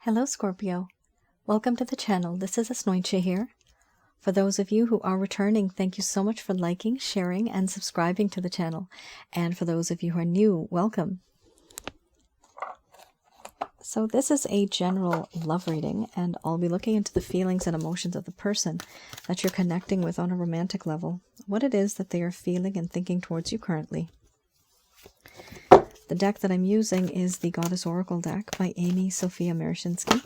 Hello Scorpio, welcome to the channel. This is Asnointia here. For those of you who are returning, thank you so much for liking, sharing, and subscribing to the channel. And for those of you who are new, welcome. So this is a general love reading, and I'll be looking into the feelings and emotions of the person that you're connecting with on a romantic level, what it is that they are feeling and thinking towards you currently. The deck that I'm using is the Goddess Oracle deck by Amy Sophia Mershinsky.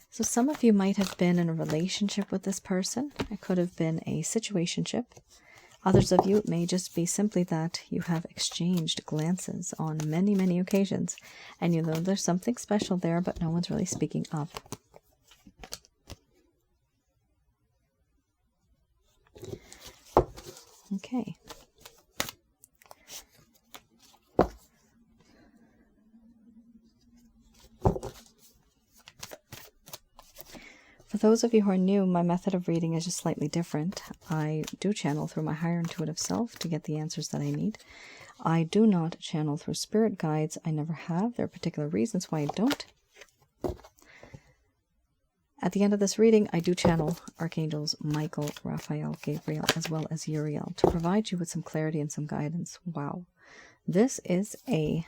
So some of you might have been in a relationship with this person. It could have been a situationship. Others of you, it may just be simply that you have exchanged glances on many, many occasions, and you know there's something special there, but no one's really speaking up. Okay. For those of you who are new, my method of reading is just slightly different. I do channel through my higher intuitive self to get the answers that I need. I do not channel through spirit guides. I never have. There are particular reasons why I don't. At the end of this reading, I do channel Archangels Michael, Raphael, Gabriel, as well as Uriel to provide you with some clarity and some guidance. Wow. This is a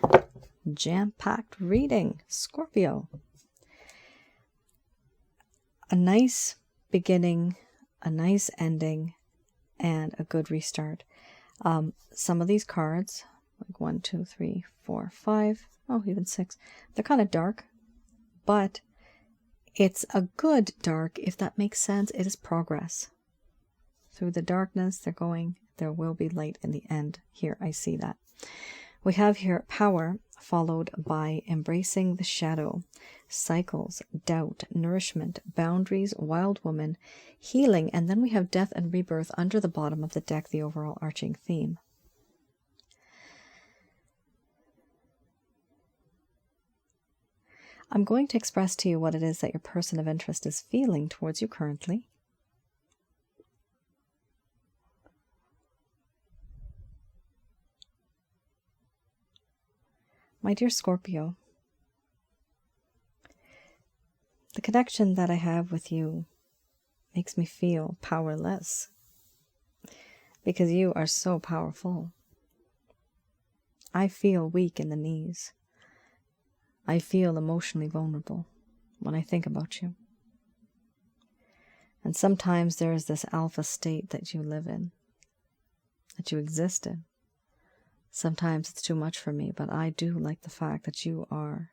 jam-packed reading, Scorpio. A nice beginning, a nice ending, and a good restart. Some of these cards, like 1, 2, 3, 4, 5, oh, even 6, they're kind of dark, but it's a good dark, if that makes sense. It is progress. Through the darkness, there will be light in the end. Here, I see that. We have here power, followed by embracing the shadow, cycles, doubt, nourishment, boundaries, wild woman, healing, and then we have death and rebirth under the bottom of the deck, the overall arching theme. I'm going to express to you what it is that your person of interest is feeling towards you currently. My dear Scorpio, the connection that I have with you makes me feel powerless because you are so powerful. I feel weak in the knees. I feel emotionally vulnerable when I think about you. And sometimes there is this alpha state that you live in, that you exist in. Sometimes it's too much for me, but I do like the fact that you are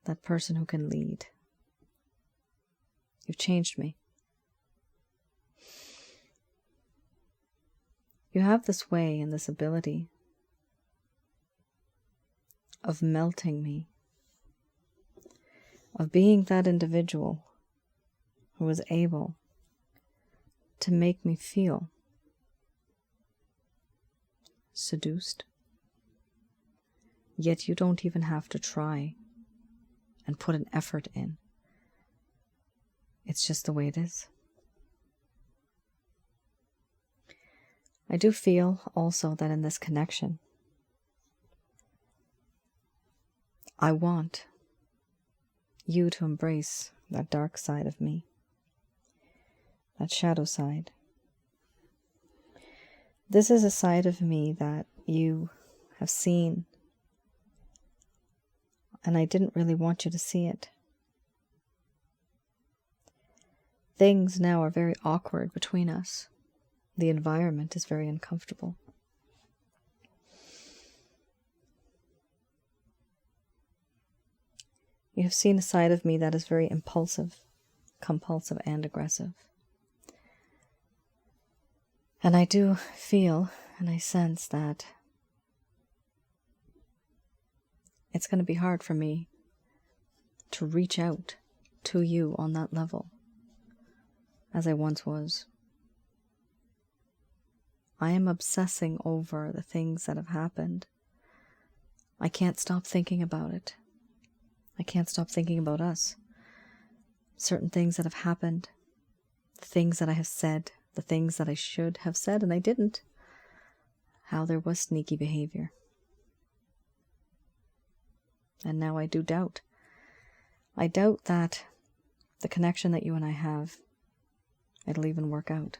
that person who can lead. You've changed me. You have this way and this ability of melting me, of being that individual who is able to make me feel seduced, yet you don't even have to try and put an effort in. It's just the way it is. I do feel also that in this connection, I want you to embrace that dark side of me, that shadow side. This is a side of me that you have seen, and I didn't really want you to see it. Things now are very awkward between us. The environment is very uncomfortable. You have seen a side of me that is very impulsive, compulsive, and aggressive. And I do feel and I sense that it's going to be hard for me to reach out to you on that level as I once was. I am obsessing over the things that have happened. I can't stop thinking about it. I can't stop thinking about us. Certain things that have happened, the things that I have said, the things that I should have said and I didn't. How there was sneaky behavior. And now I do doubt. I doubt that the connection that you and I have, it'll even work out.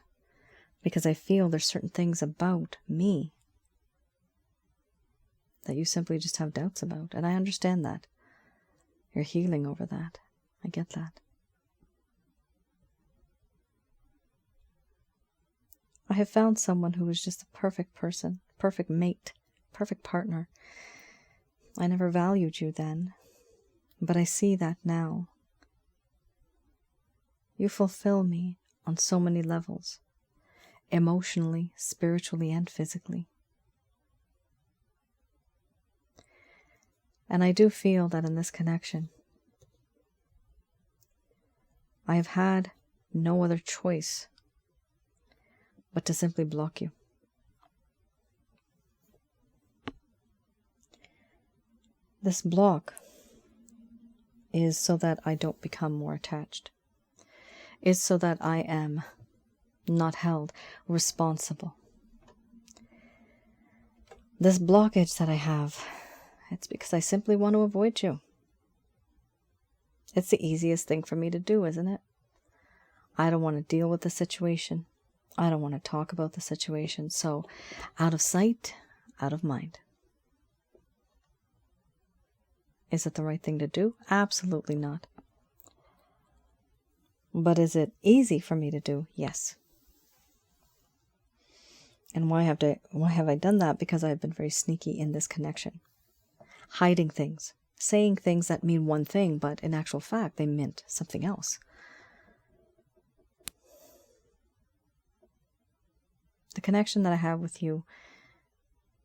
Because I feel there's certain things about me that you simply just have doubts about. And I understand that. You're healing over that. I get that. I have found someone who is just a perfect person, perfect mate, perfect partner. I never valued you then, but I see that now. You fulfill me on so many levels, emotionally, spiritually, and physically. And I do feel that in this connection, I have had no other choice but to simply block you. This block is so that I don't become more attached. Is so that I am not held responsible. This blockage that I have, it's because I simply want to avoid you. It's the easiest thing for me to do, isn't it? I don't want to deal with the situation. I don't want to talk about the situation. So, out of sight, out of mind. Is it the right thing to do? Absolutely not. But is it easy for me to do? Yes. And why have I done that? Because I've been very sneaky in this connection. Hiding things. Saying things that mean one thing, but in actual fact, they meant something else. The connection that I have with you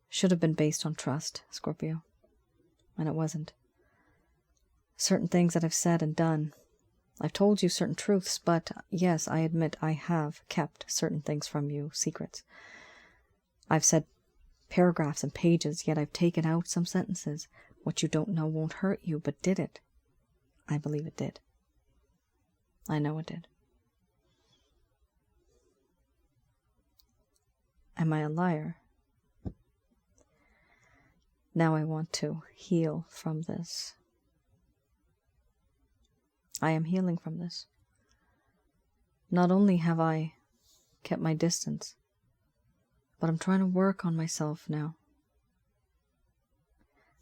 should have been based on trust, Scorpio. And it wasn't. Certain things that I've said and done, I've told you certain truths, but yes, I admit I have kept certain things from you, secrets. I've said paragraphs and pages, yet I've taken out some sentences. What you don't know won't hurt you, but did it? I believe it did. I know it did. Am I a liar? Now I want to heal from this. I am healing from this. Not only have I kept my distance, but I'm trying to work on myself now.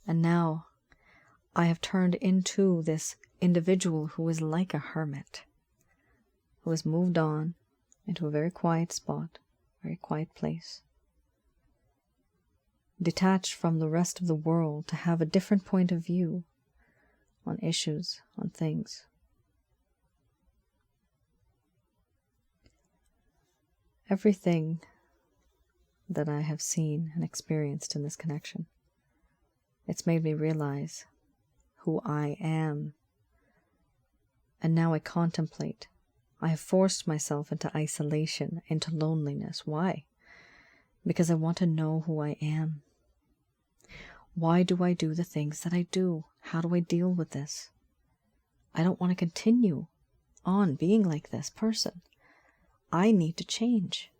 And now I have turned into this individual who is like a hermit, who has moved on into a very quiet spot, very quiet place, detached from the rest of the world to have a different point of view on issues, on things. Everything that I have seen and experienced in this connection, it's made me realize who I am. And now I contemplate. I have forced myself into isolation, into loneliness. Why? Because I want to know who I am. Why do I do the things that I do? How do I deal with this? I don't want to continue on being like this person. I need to change.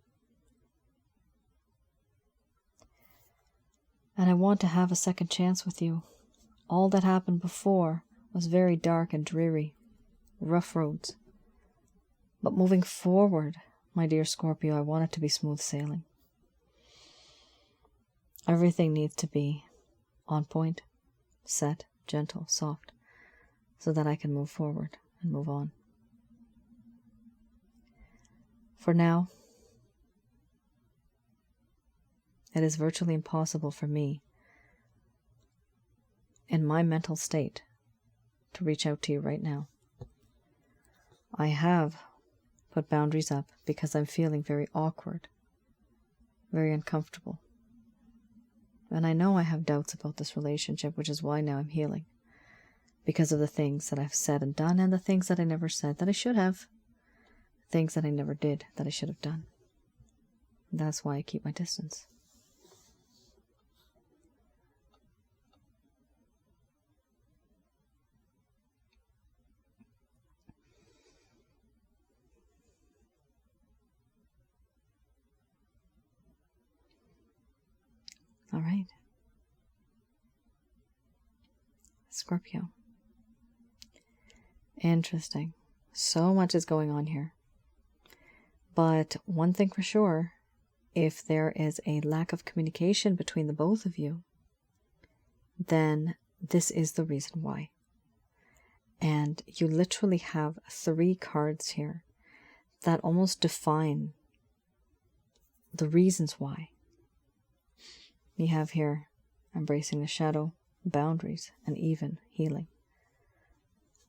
And I want to have a second chance with you. All that happened before was very dark and dreary, rough roads. But moving forward, my dear Scorpio, I want it to be smooth sailing. Everything needs to be on point, set, gentle, soft, so that I can move forward and move on. For now, it is virtually impossible for me, in my mental state, to reach out to you right now. I have put boundaries up because I'm feeling very awkward, very uncomfortable. And I know I have doubts about this relationship, which is why now I'm healing. Because of the things that I've said and done, and the things that I never said that I should have. Things that I never did that I should have done. That's why I keep my distance. All right. Scorpio. Interesting. So much is going on here. But one thing for sure, if there is a lack of communication between the both of you, then this is the reason why. And you literally have 3 cards here that almost define the reasons why. You have here embracing the shadow, boundaries, and even healing.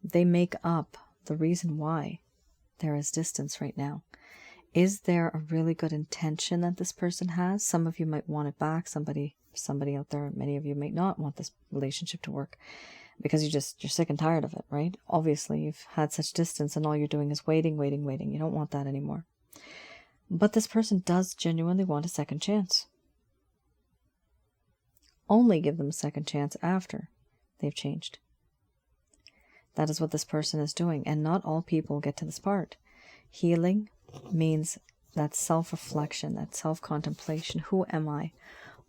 They make up the reason why there is distance right now. Is there a really good intention that this person has? Some of you might want it back. Somebody out there, many of you may not want this relationship to work because you're sick and tired of it, right? Obviously, you've had such distance and all you're doing is waiting. You don't want that anymore. But this person does genuinely want a second chance. Only give them a second chance after they've changed. That is what this person is doing. And not all people get to this part. Healing means that self-reflection, that self-contemplation. Who am I?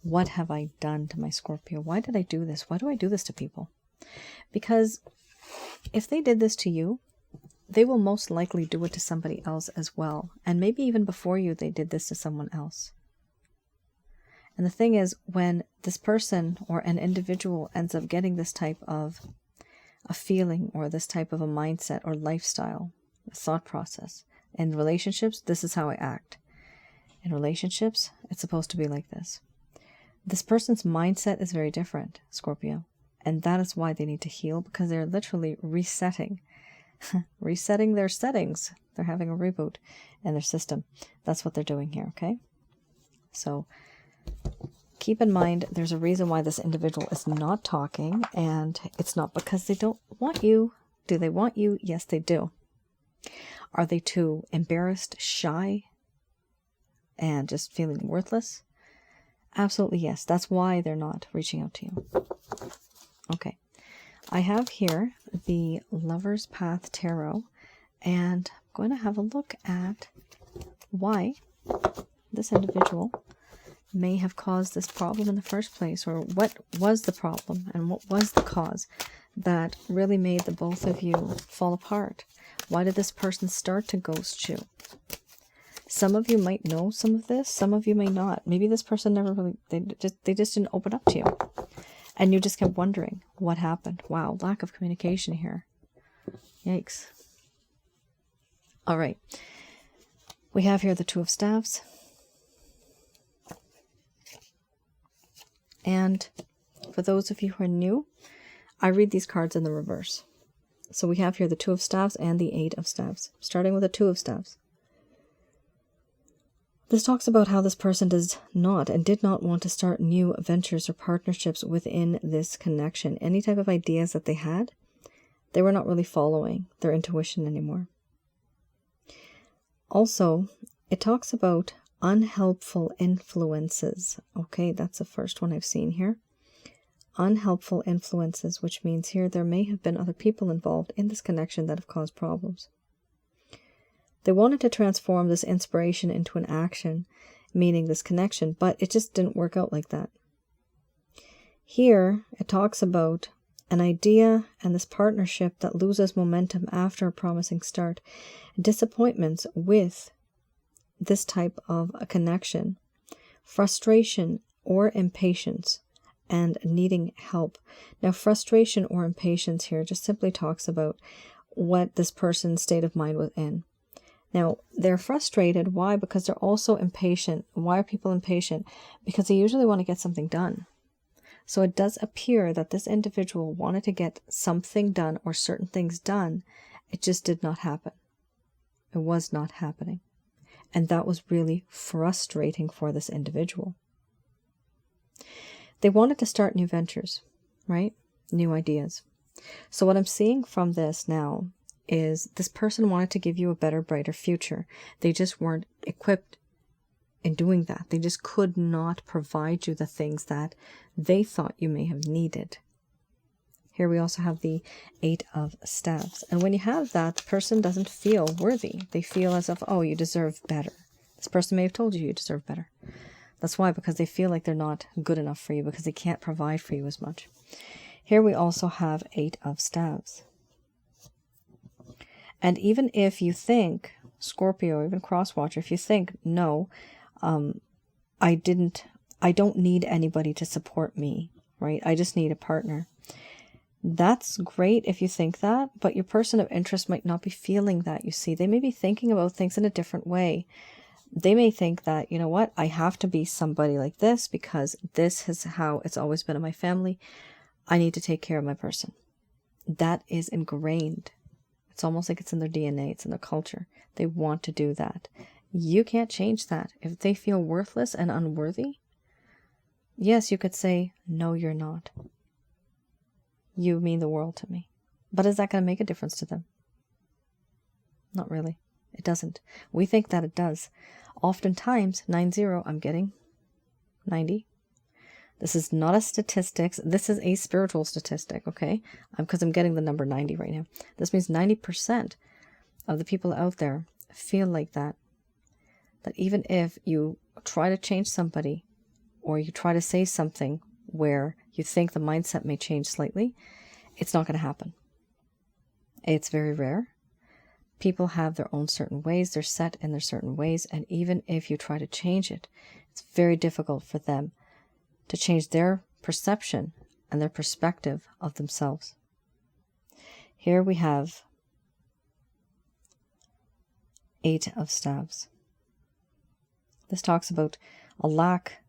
What have I done to my Scorpio? Why did I do this? Why do I do this to people? Because if they did this to you, they will most likely do it to somebody else as well. And maybe even before you, they did this to someone else. And the thing is, when this person or an individual ends up getting this type of a feeling or this type of a mindset or lifestyle, a thought process, in relationships, this is how I act. In relationships, it's supposed to be like this. This person's mindset is very different, Scorpio. And that is why they need to heal, because they're literally resetting their settings. They're having a reboot in their system. That's what they're doing here, okay? So keep in mind, there's a reason why this individual is not talking, and it's not because they don't want you. Do they want you? Yes, they do. Are they too embarrassed, shy, and just feeling worthless? Absolutely yes. That's why they're not reaching out to you. Okay. I have here the Lover's Path Tarot, and I'm going to have a look at why this individual may have caused this problem in the first place, or what was the problem and what was the cause that really made the both of you fall apart. Why did this person start to ghost you? Some of you might know some of this, some of you may not. Maybe this person never really, they just didn't open up to you. And you just kept wondering what happened. Wow, lack of communication here. Yikes. All right. We have here the Two of Staves. And for those of you who are new, I read these cards in the reverse. So we have here the Two of Staves and the Eight of Staves, starting with the Two of Staves. This talks about how this person does not and did not want to start new ventures or partnerships within this connection. Any type of ideas that they had, they were not really following their intuition anymore. Also, it talks about unhelpful influences. Okay, that's the first one I've seen here. Unhelpful influences, which means here there may have been other people involved in this connection that have caused problems. They wanted to transform this inspiration into an action, meaning this connection, but it just didn't work out like that. Here, it talks about an idea and this partnership that loses momentum after a promising start. Disappointments with this type of a connection, frustration or impatience, and needing help. Now, frustration or impatience here just simply talks about what this person's state of mind was in. Now, they're frustrated. Why? Because they're also impatient. Why are people impatient? Because they usually want to get something done. So it does appear that this individual wanted to get something done or certain things done. It just did not happen. It was not happening. And that was really frustrating for this individual. They wanted to start new ventures, right? New ideas. So what I'm seeing from this now is this person wanted to give you a better, brighter future. They just weren't equipped in doing that. They just could not provide you the things that they thought you may have needed. Here we also have the Eight of Staves. And when you have that, the person doesn't feel worthy. They feel as if, oh, you deserve better. This person may have told you you deserve better. That's why, because they feel like they're not good enough for you, because they can't provide for you as much. Here we also have 8 of Staves. And even if you think, Scorpio, even cross-watcher, if you think, no, I don't need anybody to support me, right? I just need a partner. That's great if you think that, but your person of interest might not be feeling that, you see. They may be thinking about things in a different way. They may think that, you know what, I have to be somebody like this because this is how it's always been in my family. I need to take care of my person. That is ingrained. It's almost like it's in their DNA, it's in their culture. They want to do that. You can't change that. If they feel worthless and unworthy, yes, you could say, no, you're not. You mean the world to me. But is that going to make a difference to them? Not really. It doesn't. We think that it does. Oftentimes, 90, I'm getting 90. This is not a statistics. This is a spiritual statistic, okay? Because I'm getting the number 90 right now. This means 90% of the people out there feel like that. That even if you try to change somebody or you try to say something where you think the mindset may change slightly, it's not going to happen. It's very rare. People have their own certain ways. They're set in their certain ways. And even if you try to change it, it's very difficult for them to change their perception and their perspective of themselves. Here we have 8 of Staves. This talks about a lack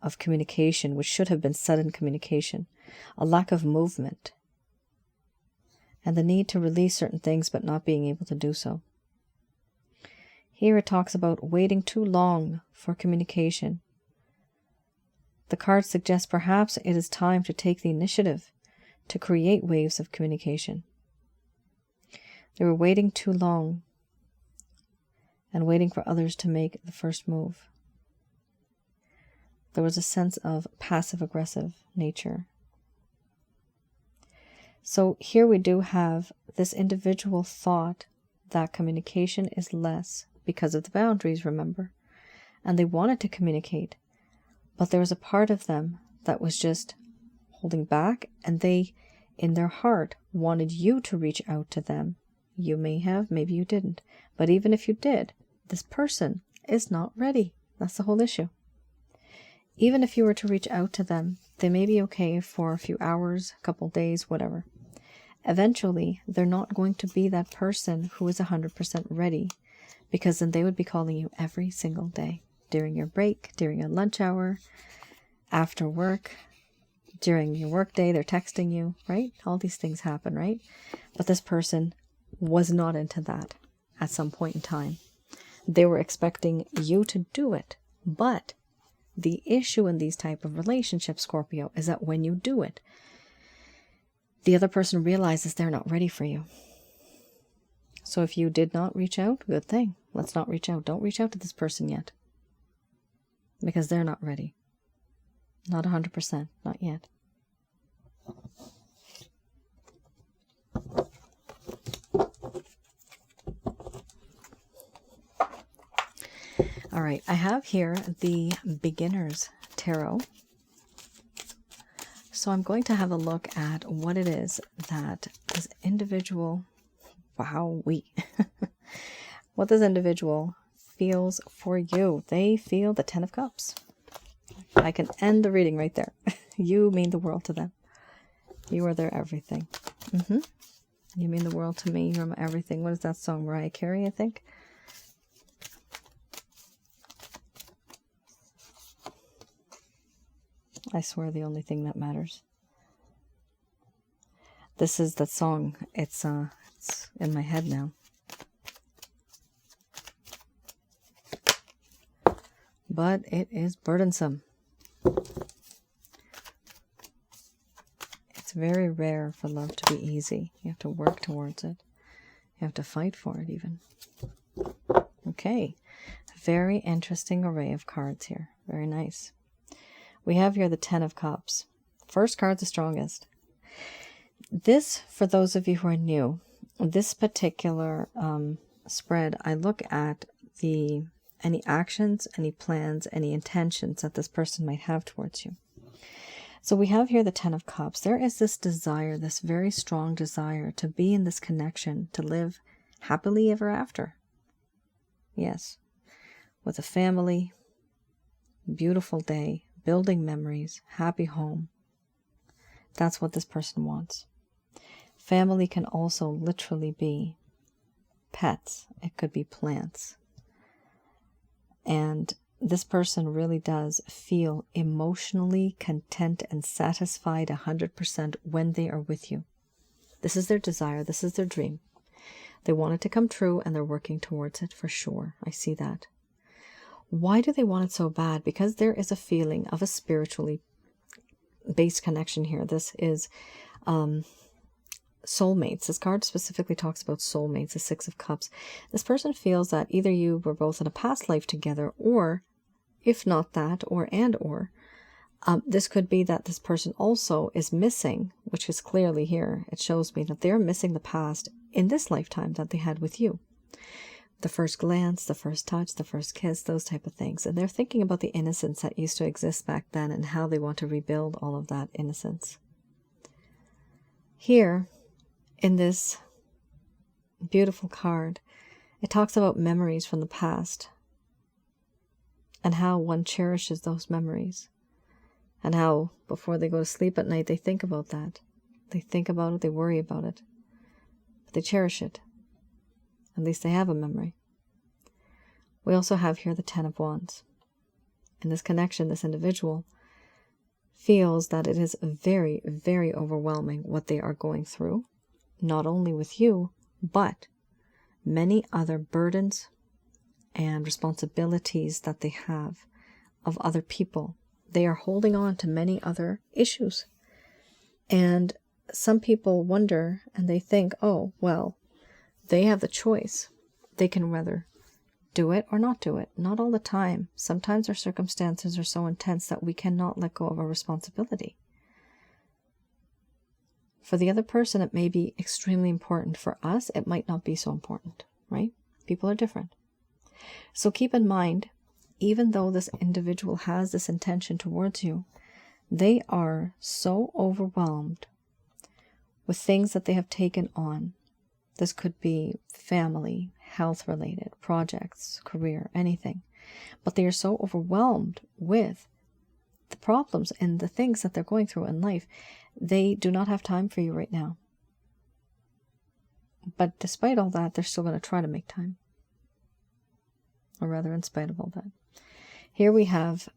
of communication, which should have been sudden communication, a lack of movement, and the need to release certain things but not being able to do so. Here it talks about waiting too long for communication. The card suggests perhaps it is time to take the initiative to create waves of communication. They were waiting too long and waiting for others to make the first move. There was a sense of passive-aggressive nature. So here we do have this individual thought that communication is less because of the boundaries, remember? And they wanted to communicate. But there was a part of them that was just holding back, and they, in their heart, wanted you to reach out to them. You may have, maybe you didn't. But even if you did, this person is not ready. That's the whole issue. Even if you were to reach out to them, they may be okay for a few hours, a couple days, whatever. Eventually, they're not going to be that person who is 100% ready, because then they would be calling you every single day. During your break, during your lunch hour, after work, during your work day, they're texting you, right? All these things happen, right? But this person was not into that at some point in time. They were expecting you to do it. But the issue in these type of relationships, Scorpio, is that when you do it, the other person realizes they're not ready for you. So if you did not reach out, good thing. Let's not reach out. Don't reach out to this person yet. Because they're not ready. Not 100%. Not yet. All right. I have here the Beginner's Tarot. So I'm going to have a look at what it is that this individual... what this individual feels for you. They feel the 10 of Cups. I can end the reading right there. You mean the world to them. You are their everything. You mean the world to me. You're my everything. What is that song? Mariah Carey, I think. I swear the only thing that matters. This is that song. It's in my head now. But it is burdensome. It's very rare for love to be easy. You have to work towards it. You have to fight for it even. Okay. Very interesting array of cards here. Very nice. We have here the 10 of Cups. First card's the strongest. This, for those of you who are new, this particular spread, I look at any actions, any plans, any intentions that this person might have towards you. So we have here the Ten of Cups. There is this desire, this very strong desire to be in this connection, to live happily ever after. Yes, with a family, beautiful day, building memories, happy home. That's what this person wants. Family can also literally be pets. It could be plants. And this person really does feel emotionally content and satisfied 100% when they are with you. This is their desire. This is their dream. They want it to come true and they're working towards it for sure. I see that. Why do they want it so bad? Because there is a feeling of a spiritually based connection here. This is soulmates. This card specifically talks about soulmates, the Six of Cups. This person feels that either you were both in a past life together, or if not that, or this could be that this person also is missing, which is clearly here. It shows me that they're missing the past in this lifetime that they had with you. The first glance, the first touch, the first kiss, those type of things. And they're thinking about the innocence that used to exist back then and how they want to rebuild all of that innocence. Here, in this beautiful card, it talks about memories from the past and how one cherishes those memories, and how before they go to sleep at night, they think about that. They think about it, they worry about it, but they cherish it. At least they have a memory. We also have here the Ten of Wands. In this connection, this individual feels that it is very, very overwhelming what they are going through, not only with you, but many other burdens and responsibilities that they have of other people. They are holding on to many other issues. And some people wonder and they think, oh, well, they have the choice. They can rather do it or not do it. Not all the time. Sometimes our circumstances are so intense that we cannot let go of our responsibility. For the other person, it may be extremely important. For us, it might not be so important, right? People are different. So keep in mind, even though this individual has this intention towards you, they are so overwhelmed with things that they have taken on. This could be family, health-related, projects, career, anything. But they are so overwhelmed with the problems and the things that they're going through in life, they do not have time for you right now. But despite all that, they're still going to try to make time. Or rather, in spite of all that. Here we have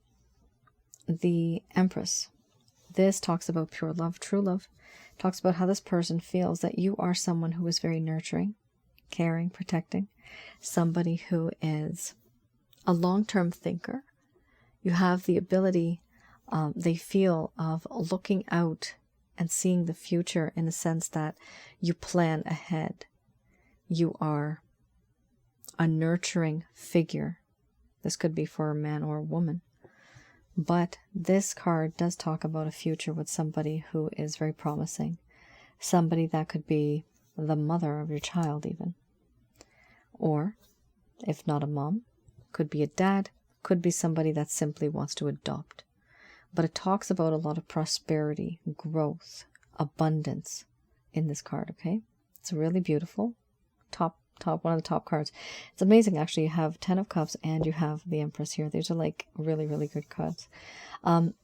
the Empress. This talks about pure love, true love. Talks about how this person feels that you are someone who is very nurturing, caring, protecting. Somebody who is a long-term thinker. You have the ability, they feel, of looking out and seeing the future in the sense that you plan ahead. You are a nurturing figure. This could be for a man or a woman. But this card does talk about a future with somebody who is very promising. Somebody that could be the mother of your child even. Or, if not a mom, could be a dad, could be somebody that simply wants to adopt. But it talks about a lot of prosperity, growth, abundance in this card, okay? It's really beautiful. One of the top cards. It's amazing, actually. You have 10 of Cups and you have the Empress here. These are like really, really good cards.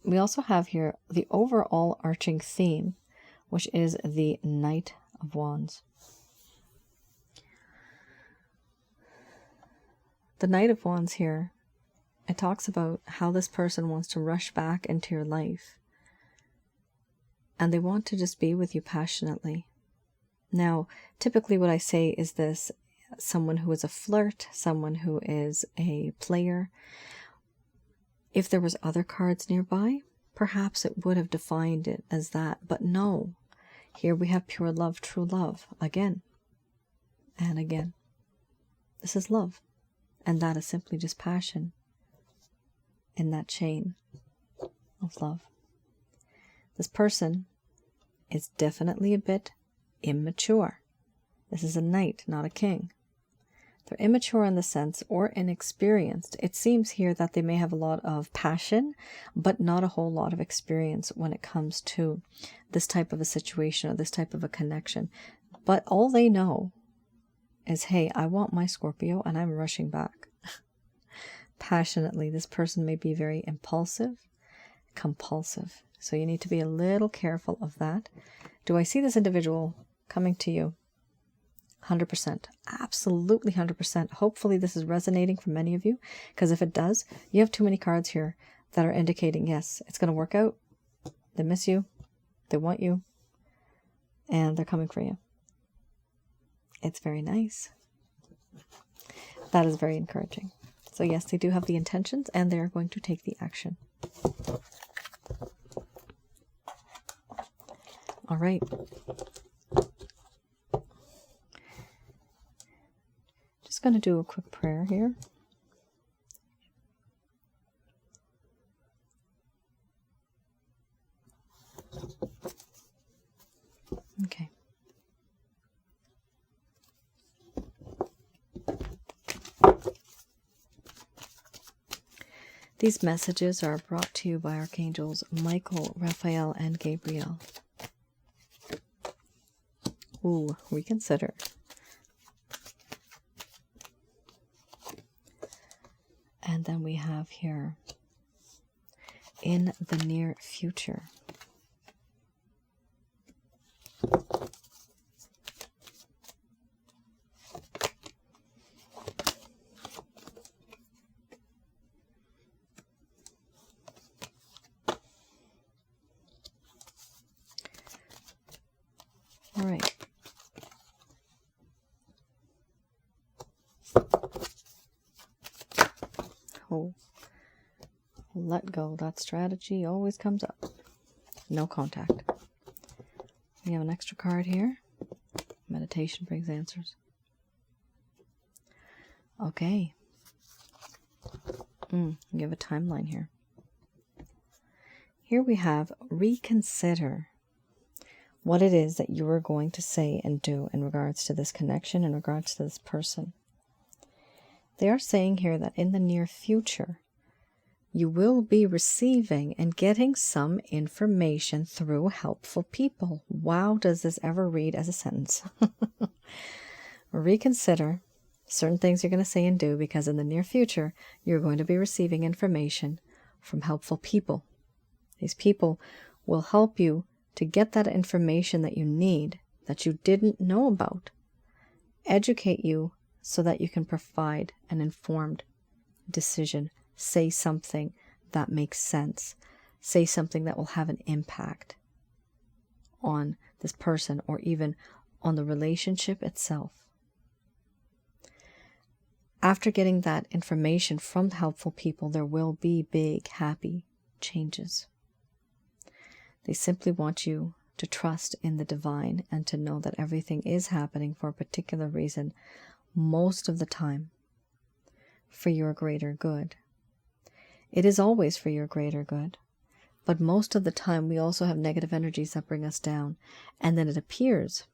We also have here the overall arching theme, which is the Knight of Wands. The Knight of Wands here, it talks about how this person wants to rush back into your life. And they want to just be with you passionately. Now, typically what I say is this: someone who is a flirt, someone who is a player. If there was other cards nearby, perhaps it would have defined it as that. But no, here we have pure love, true love, again and again. This is love. And that is simply just passion in that chain of love. This person is definitely a bit immature. This is a knight, not a king. They're immature in the sense, or inexperienced. It seems here that they may have a lot of passion, but not a whole lot of experience when it comes to this type of a situation or this type of a connection. But all they know is, hey, I want my Scorpio and I'm rushing back. Passionately, this person may be very impulsive, compulsive. So you need to be a little careful of that. Do I see this individual coming to you? 100%. Absolutely 100%. Hopefully this is resonating for many of you, because if it does, you have too many cards here that are indicating, yes, it's going to work out. They miss you. They want you. And they're coming for you. It's very nice. That is very encouraging. So yes, they do have the intentions and they're going to take the action. All right. Just going to do a quick prayer here. Okay. These messages are brought to you by Archangels Michael, Raphael, and Gabriel. Ooh, reconsider. And then we have here, in the near future. All right. Oh, let go. That strategy always comes up. No contact. We have an extra card here. Meditation brings answers. Okay. You have a timeline here. Here we have reconsider what it is that you are going to say and do in regards to this connection, in regards to this person. They are saying here that in the near future, you will be receiving and getting some information through helpful people. Wow, does this ever read as a sentence? Reconsider certain things you're going to say and do, because in the near future, you're going to be receiving information from helpful people. These people will help you to get that information that you need, that you didn't know about. Educate you so that you can provide an informed decision. Say something that makes sense. Say something that will have an impact on this person or even on the relationship itself. After getting that information from helpful people, there will be big, happy changes. They simply want you to trust in the divine and to know that everything is happening for a particular reason, most of the time for your greater good. It is always for your greater good, but most of the time we also have negative energies that bring us down, and then it appears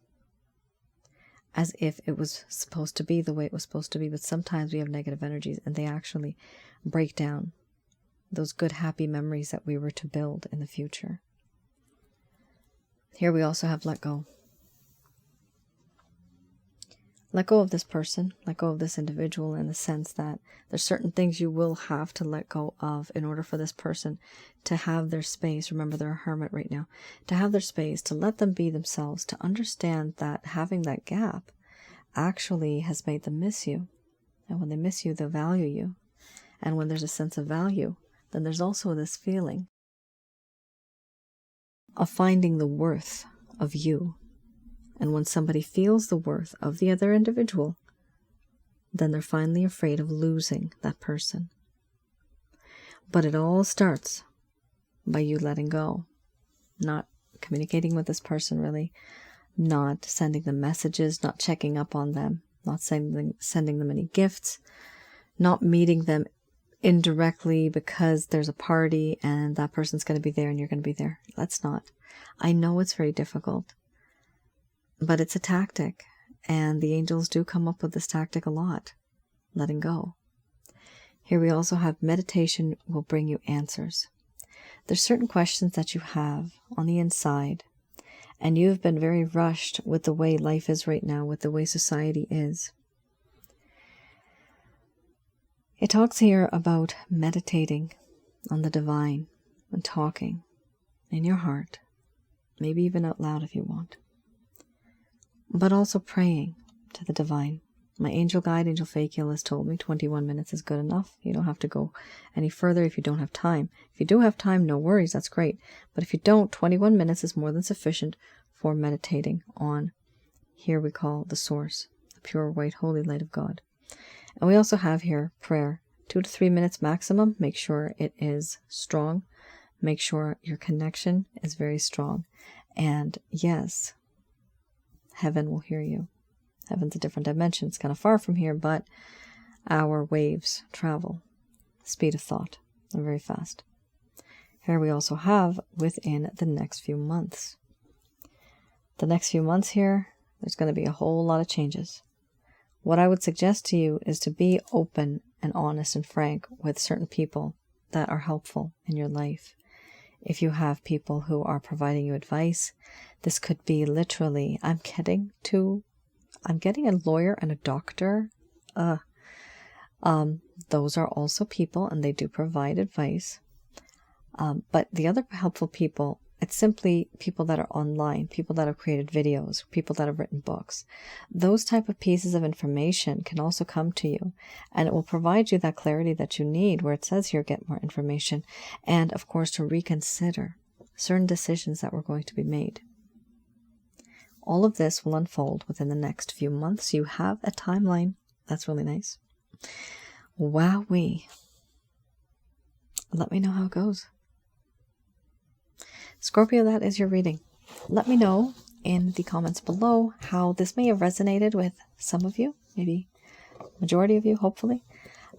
as if it was supposed to be the way it was supposed to be, but sometimes we have negative energies and they actually break down those good, happy memories that we were to build in the future. Here we also have let go. Let go of this person, let go of this individual, in the sense that there's certain things you will have to let go of in order for this person to have their space. Remember, they're a hermit right now. To have their space, to let them be themselves, to understand that having that gap actually has made them miss you. And when they miss you, they'll value you. And when there's a sense of value, then there's also this feeling of finding the worth of you. And when somebody feels the worth of the other individual, then they're finally afraid of losing that person. But it all starts by you letting go, not communicating with this person really, not sending them messages, not checking up on them, not sending them any gifts, not meeting them indirectly because there's a party and that person's going to be there and you're going to be there. Let's not. I know it's very difficult, but it's a tactic, and the angels do come up with this tactic a lot. letting go. Here we also have meditation will bring you answers. There's certain questions that you have on the inside, and you've been very rushed with the way life is right now, with the way society is. It talks here about meditating on the divine and talking in your heart, maybe even out loud if you want, but also praying to the divine. My angel guide, Angel Fakiel, has told me 21 minutes is good enough. You don't have to go any further if you don't have time. If you do have time, no worries, that's great. But if you don't, 21 minutes is more than sufficient for meditating on, here we call the source, the pure white holy light of God. And we also have here prayer, 2 to 3 minutes maximum. Make sure it is strong. Make sure your connection is very strong. And yes, heaven will hear you. Heaven's a different dimension. It's kind of far from here, but our waves travel, speed of thought, and very fast. Here we also have within the next few months. The next few months here, there's going to be a whole lot of changes. What I would suggest to you is to be open and honest and frank with certain people that are helpful in your life. If you have people who are providing you advice, this could be literally, I'm getting a lawyer and a doctor. Those are also people, and they do provide advice. But the other helpful people, it's simply people that are online, people that have created videos, people that have written books. Those type of pieces of information can also come to you, and it will provide you that clarity that you need, where it says here, get more information, and of course to reconsider certain decisions that were going to be made. All of this will unfold within the next few months. You have a timeline. That's really nice. Wowee. Let me know how it goes. Scorpio, that is your reading. Let me know in the comments below how this may have resonated with some of you, maybe majority of you, hopefully.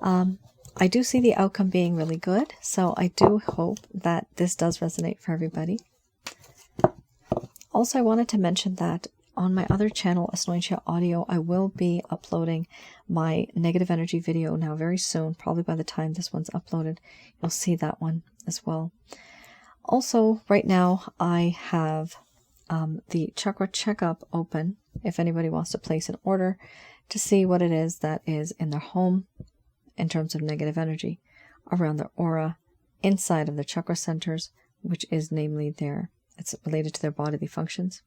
I do see the outcome being really good, so I do hope that this does resonate for everybody. Also, I wanted to mention that on my other channel, Asnointia Audio, I will be uploading my negative energy video now very soon. Probably by the time this one's uploaded, you'll see that one as well. Also, right now, I have the chakra checkup open if anybody wants to place an order to see what it is that is in their home in terms of negative energy around their aura, inside of the chakra centers, which is namely it's related to their bodily functions.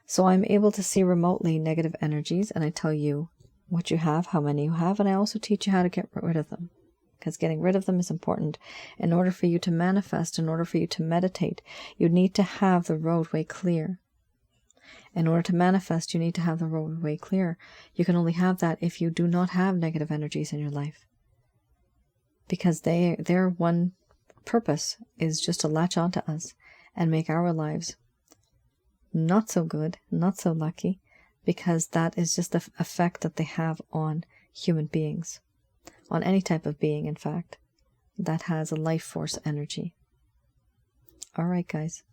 So I'm able to see remotely negative energies, and I tell you what you have, how many you have, and I also teach you how to get rid of them. Because getting rid of them is important. In order for you to manifest, in order for you to meditate, you need to have the roadway clear. In order to manifest, you need to have the roadway clear. You can only have that if you do not have negative energies in your life. Because their one purpose is just to latch onto us and make our lives not so good, not so lucky, because that is just the effect that they have on human beings, on any type of being, in fact, that has a life force energy. All right, guys.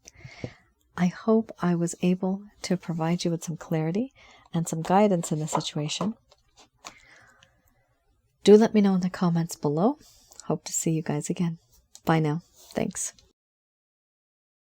I hope I was able to provide you with some clarity and some guidance in the situation. Do let me know in the comments below. Hope to see you guys again. Bye now. Thanks.